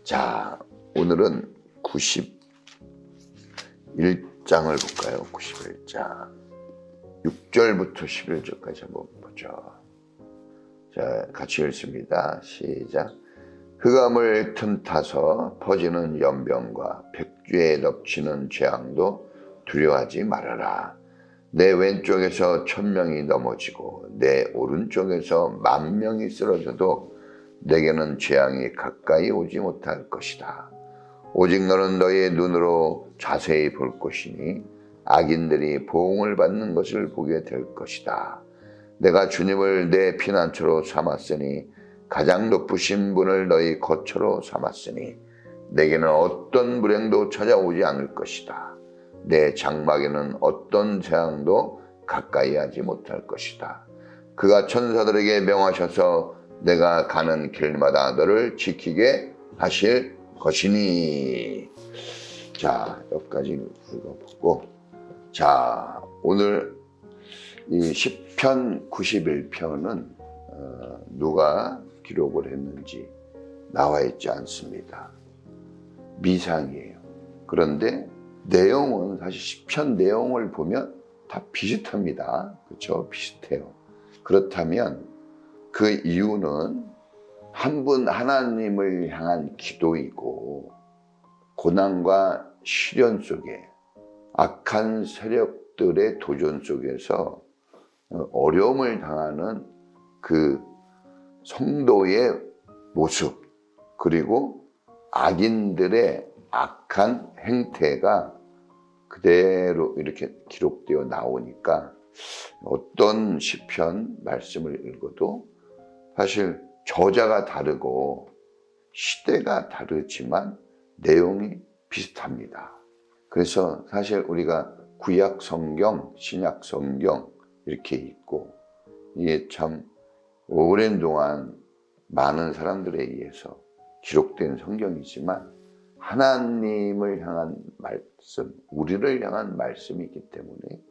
자, 오늘은 91장을 볼까요? 91장 6절부터 11절까지 한번 보죠. 자, 같이 읽습니다. 시작. 흑암을 틈타서 퍼지는 연병과 백주에 덮치는 재앙도 두려워하지 말아라. 내 왼쪽에서 1000명이 넘어지고 내 오른쪽에서 10,000명이 쓰러져도 내게는 재앙이 가까이 오지 못할 것이다. 오직 너는 너의 눈으로 자세히 볼 것이니 악인들이 보응을 받는 것을 보게 될 것이다. 내가 주님을 내 피난처로 삼았으니 가장 높으신 분을 너희 거처로 삼았으니 내게는 어떤 불행도 찾아오지 않을 것이다. 내 장막에는 어떤 재앙도 가까이 하지 못할 것이다. 그가 천사들에게 명하셔서 내가 가는 길마다 너를 지키게 하실 것이니. 자, 여기까지 읽어보고, 자, 오늘 이 시편 91편은 누가 기록을 했는지 나와 있지 않습니다. 미상이에요. 그런데 내용은 사실 시편 내용을 보면 다 비슷합니다. 그렇죠? 비슷해요. 그렇다면 그 이유는 한 분 하나님을 향한 기도이고, 고난과 시련 속에 악한 세력들의 도전 속에서 어려움을 당하는 그 성도의 모습, 그리고 악인들의 악한 행태가 그대로 이렇게 기록되어 나오니까 어떤 시편 말씀을 읽어도 사실 저자가 다르고 시대가 다르지만 내용이 비슷합니다. 그래서 사실 우리가 구약 성경, 신약 성경 이렇게 있고, 이게 참 오랜 동안 많은 사람들에 의해서 기록된 성경이지만 하나님을 향한 말씀, 우리를 향한 말씀이기 때문에,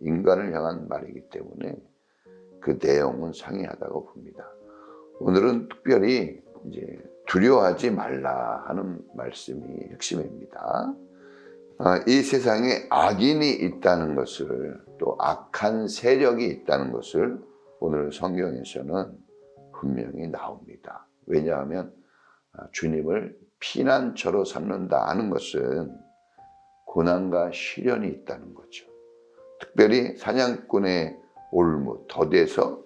인간을 향한 말이기 때문에 그 내용은 상이하다고 봅니다. 오늘은 특별히 이제 두려워하지 말라 하는 말씀이 핵심입니다. 이 세상에 악인이 있다는 것을, 또 악한 세력이 있다는 것을 오늘 성경에서는 분명히 나옵니다. 왜냐하면 주님을 피난처로 삼는다 하는 것은 고난과 시련이 있다는 거죠. 특별히 사냥꾼의 올무, 덫에서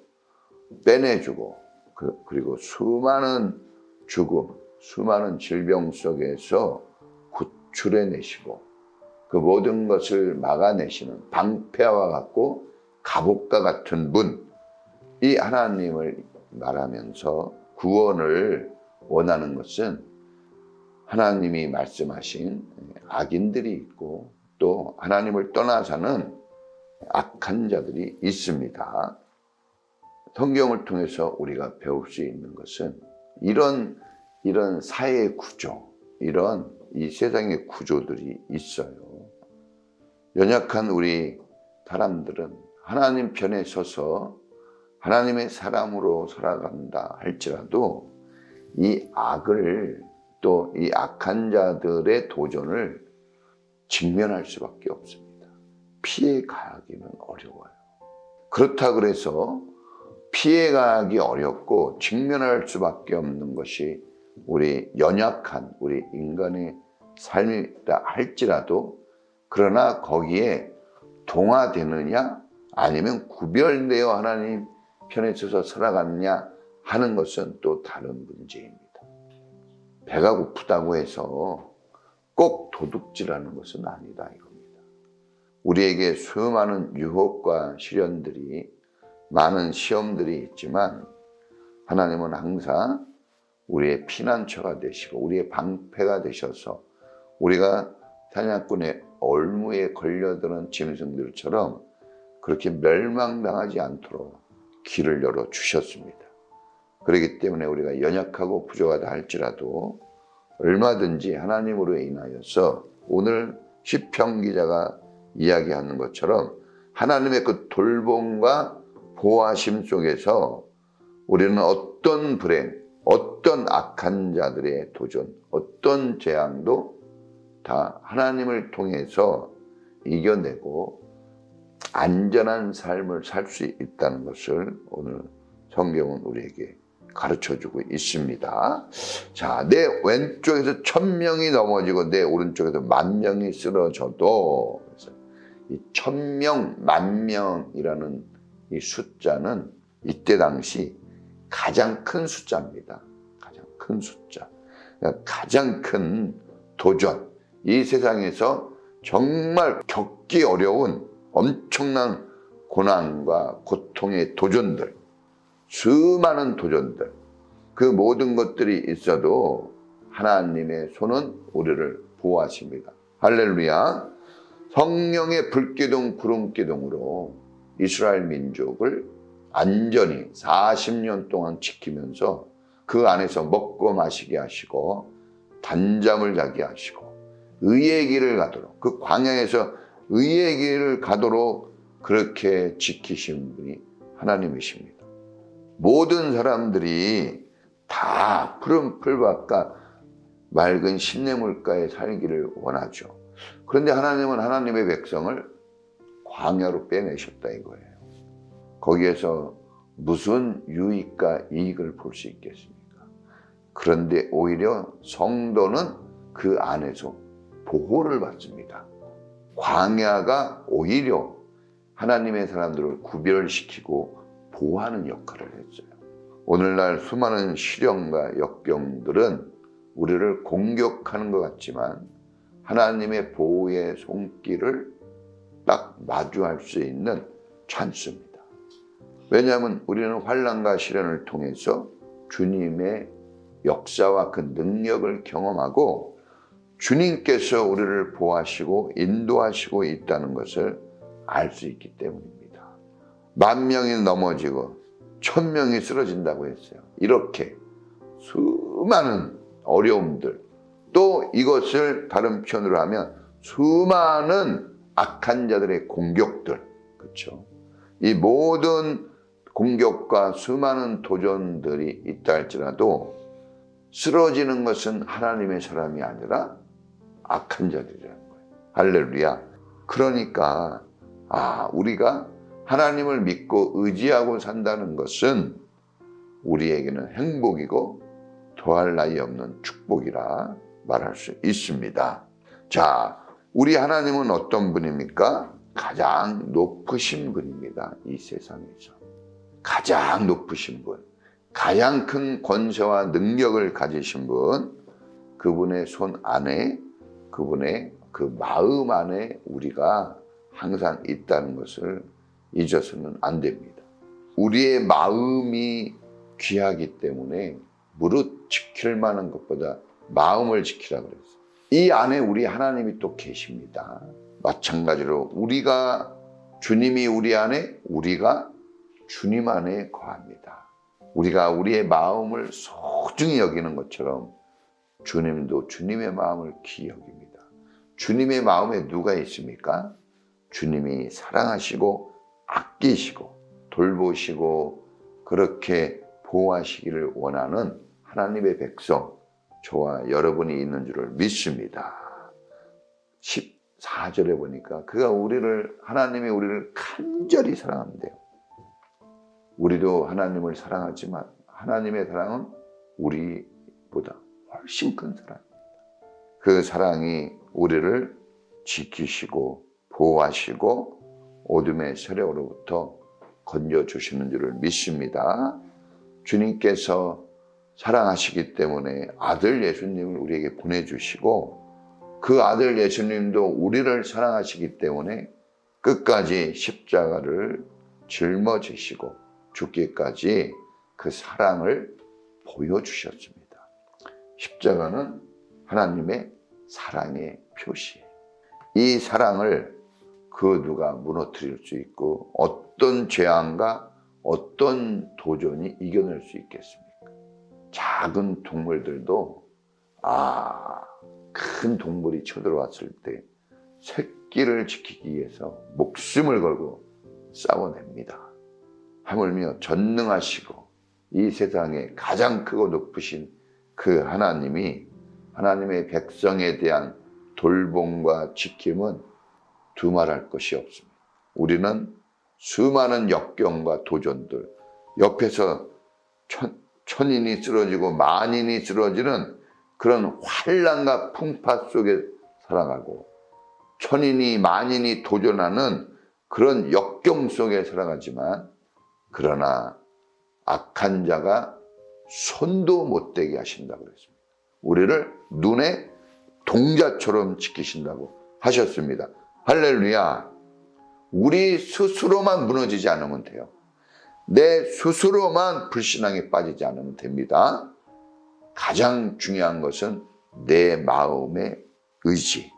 빼내주고, 그리고 수많은 죽음, 수많은 질병 속에서 구출해내시고 그 모든 것을 막아내시는 방패와 같고 갑옷과 같은 분, 이 하나님을 말하면서 구원을 원하는 것은 하나님이 말씀하신 악인들이 있고, 또 하나님을 떠나 사는 악한 자들이 있습니다. 성경을 통해서 우리가 배울 수 있는 것은 이런 사회 구조, 이런 이 세상의 구조들이 있어요. 연약한 우리 사람들은 하나님 편에 서서 하나님의 사람으로 살아간다 할지라도 이 악을, 또 이 악한 자들의 도전을 직면할 수밖에 없습니다. 피해 가기는 어려워요. 그렇다 그래서 피해 가기 어렵고 직면할 수밖에 없는 것이 우리 연약한 우리 인간의 삶이다 할지라도, 그러나 거기에 동화되느냐 아니면 구별되어 하나님 편에 서서 살아가느냐 하는 것은 또 다른 문제입니다. 배가 고프다고 해서 꼭 도둑질하는 것은 아니다 이겁니다. 우리에게 수많은 유혹과 시련들이, 많은 시험들이 있지만 하나님은 항상 우리의 피난처가 되시고 우리의 방패가 되셔서 우리가 사냥꾼의 올무에 걸려드는 짐승들처럼 그렇게 멸망당하지 않도록 길을 열어주셨습니다. 그렇기 때문에 우리가 연약하고 부족하다 할지라도 얼마든지 하나님으로 인하여서 오늘 시편 기자가 이야기하는 것처럼 하나님의 그 돌봄과 보호하심 속에서 우리는 어떤 불행, 어떤 악한 자들의 도전, 어떤 재앙도 다 하나님을 통해서 이겨내고 안전한 삶을 살 수 있다는 것을 오늘 성경은 우리에게 가르쳐주고 있습니다. 자, 내 왼쪽에서 1000명이 넘어지고 내 오른쪽에서 10,000명이 쓰러져도, 이 1000명, 10,000명이라는 이 숫자는 이때 당시 가장 큰 숫자입니다. 가장 큰 숫자. 그러니까 가장 큰 도전. 이 세상에서 정말 겪기 어려운 엄청난 고난과 고통의 도전들, 수많은 도전들, 그 모든 것들이 있어도 하나님의 손은 우리를 보호하십니다. 할렐루야. 성령의 불기둥 구름기둥으로 이스라엘 민족을 안전히 40년 동안 지키면서 그 안에서 먹고 마시게 하시고 단잠을 자게 하시고 의의 길을 가도록, 그 광야에서 의의 길을 가도록 그렇게 지키신 분이 하나님이십니다. 모든 사람들이 다 푸른 풀밭과 맑은 시냇물가에 살기를 원하죠. 그런데 하나님은 하나님의 백성을 광야로 빼내셨다 이거예요. 거기에서 무슨 유익과 이익을 볼 수 있겠습니까? 그런데 오히려 성도는 그 안에서 보호를 받습니다. 광야가 오히려 하나님의 사람들을 구별시키고 보호하는 역할을 했어요. 오늘날 수많은 시련과 역경들은 우리를 공격하는 것 같지만 하나님의 보호의 손길을 딱 마주할 수 있는 찬스입니다. 왜냐하면 우리는 환난과 시련을 통해서 주님의 역사와 그 능력을 경험하고 주님께서 우리를 보호하시고 인도하시고 있다는 것을 알 수 있기 때문입니다. 10,000명이 넘어지고 1,000명이 쓰러진다고 했어요. 이렇게 수많은 어려움들, 또 이것을 다른 표현으로 하면 수많은 악한 자들의 공격들, 그렇죠? 이 모든 공격과 수많은 도전들이 있다 할지라도 쓰러지는 것은 하나님의 사람이 아니라 악한 자들이라는 거예요. 할렐루야. 그러니까 우리가 하나님을 믿고 의지하고 산다는 것은 우리에게는 행복이고 더할 나위 없는 축복이라 말할 수 있습니다. 자, 우리 하나님은 어떤 분입니까? 가장 높으신 분입니다. 이 세상에서 가장 높으신 분, 가장 큰 권세와 능력을 가지신 분, 그분의 손 안에, 그분의 그 마음 안에 우리가 항상 있다는 것을 잊어서는 안 됩니다. 우리의 마음이 귀하기 때문에 무릇 지킬 만한 것보다 마음을 지키라 그랬어요. 이 안에 우리 하나님이 또 계십니다. 마찬가지로 우리가, 주님이 우리 안에, 우리가 주님 안에 거합니다. 우리가 우리의 마음을 소중히 여기는 것처럼 주님도 주님의 마음을 귀히 여깁니다. 주님의 마음에 누가 있습니까? 주님이 사랑하시고 아끼시고 돌보시고 그렇게 보호하시기를 원하는 하나님의 백성, 저와 여러분이 있는 줄을 믿습니다. 14절에 보니까 하나님이 우리를 간절히 사랑한대요. 우리도 하나님을 사랑하지만 하나님의 사랑은 우리보다 훨씬 큰 사랑입니다. 그 사랑이 우리를 지키시고 보호하시고 어둠의 세력으로부터 건져주시는 줄을 믿습니다. 주님께서 사랑하시기 때문에 아들 예수님을 우리에게 보내주시고 그 아들 예수님도 우리를 사랑하시기 때문에 끝까지 십자가를 짊어지시고 죽기까지 그 사랑을 보여주셨습니다. 십자가는 하나님의 사랑의 표시예요. 이 사랑을 그 누가 무너뜨릴 수 있고 어떤 재앙과 어떤 도전이 이겨낼 수 있겠습니까? 작은 동물들도 큰 동물이 쳐들어왔을 때 새끼를 지키기 위해서 목숨을 걸고 싸워냅니다. 하물며 전능하시고 이 세상에 가장 크고 높으신 그 하나님이 하나님의 백성에 대한 돌봄과 지킴은 두말할 것이 없습니다. 우리는 수많은 역경과 도전들, 옆에서 천인이 쓰러지고 만인이 쓰러지는 그런 환난과 풍파 속에 살아가고, 천인이 만인이 도전하는 그런 역경 속에 살아가지만, 그러나 악한 자가 손도 못 대게 하신다고 그랬습니다. 우리를 눈의 동자처럼 지키신다고 하셨습니다. 할렐루야. 우리 스스로만 무너지지 않으면 돼요. 내 스스로만 불신앙에 빠지지 않으면 됩니다. 가장 중요한 것은 내 마음의 의지,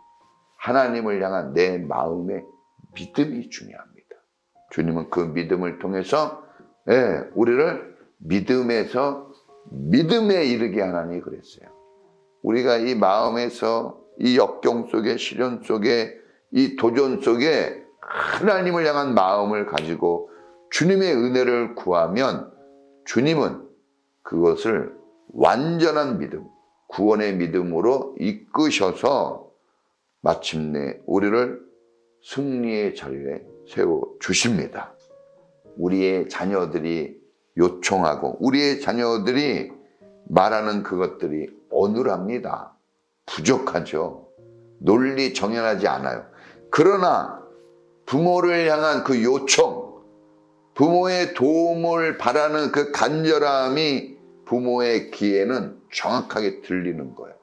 하나님을 향한 내 마음의 믿음이 중요합니다. 주님은 그 믿음을 통해서 우리를 믿음에서 믿음에 이르게 하나니 그랬어요. 우리가 이 마음에서 이 역경 속에, 시련 속에, 이 도전 속에 하나님을 향한 마음을 가지고 주님의 은혜를 구하면 주님은 그것을 완전한 믿음, 구원의 믿음으로 이끄셔서 마침내 우리를 승리의 자리에 세워주십니다. 우리의 자녀들이 요청하고 우리의 자녀들이 말하는 그것들이 어눌합니다. 부족하죠. 논리 정연하지 않아요. 그러나 부모를 향한 그 요청, 부모의 도움을 바라는 그 간절함이 부모의 귀에는 정확하게 들리는 거예요.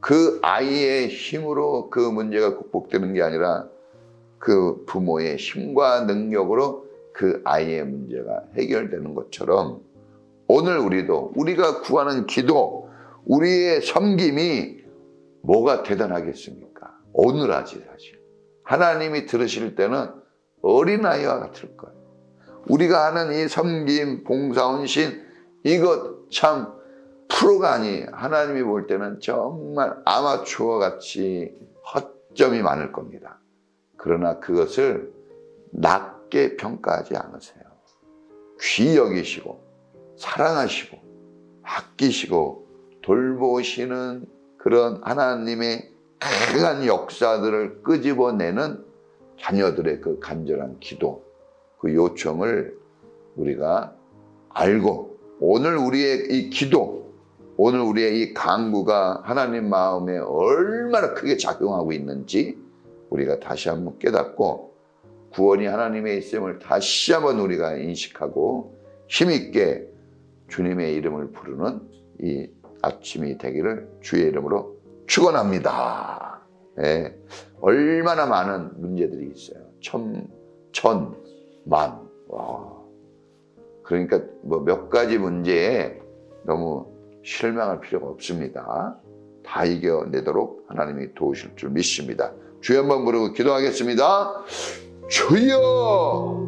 그 아이의 힘으로 그 문제가 극복되는 게 아니라 그 부모의 힘과 능력으로 그 아이의 문제가 해결되는 것처럼, 오늘 우리가 구하는 기도, 우리의 섬김이 뭐가 대단하겠습니까? 어눌하지 사실. 하나님이 들으실 때는 어린아이와 같을 거예요. 우리가 하는 이 섬김, 봉사헌신, 이것 참 프로가 아니에요. 하나님이 볼 때는 정말 아마추어 같이 허점이 많을 겁니다. 그러나 그것을 낮게 평가하지 않으세요. 귀히 여기시고 사랑하시고 아끼시고 돌보시는 그런 하나님의 강한 역사들을 끄집어내는 자녀들의 그 간절한 기도, 그 요청을 우리가 알고, 오늘 우리의 이 기도, 오늘 우리의 이 간구가 하나님 마음에 얼마나 크게 작용하고 있는지 우리가 다시 한번 깨닫고, 구원이 하나님의 있음을 다시 한번 우리가 인식하고 힘있게 주님의 이름을 부르는 이 아침이 되기를 주의 이름으로 축원합니다. 얼마나 많은 문제들이 있어요. 천, 만. 와. 그러니까 뭐 몇 가지 문제에 너무 실망할 필요가 없습니다. 다 이겨내도록 하나님이 도우실 줄 믿습니다. 주여 한번 부르고 기도하겠습니다. 주여!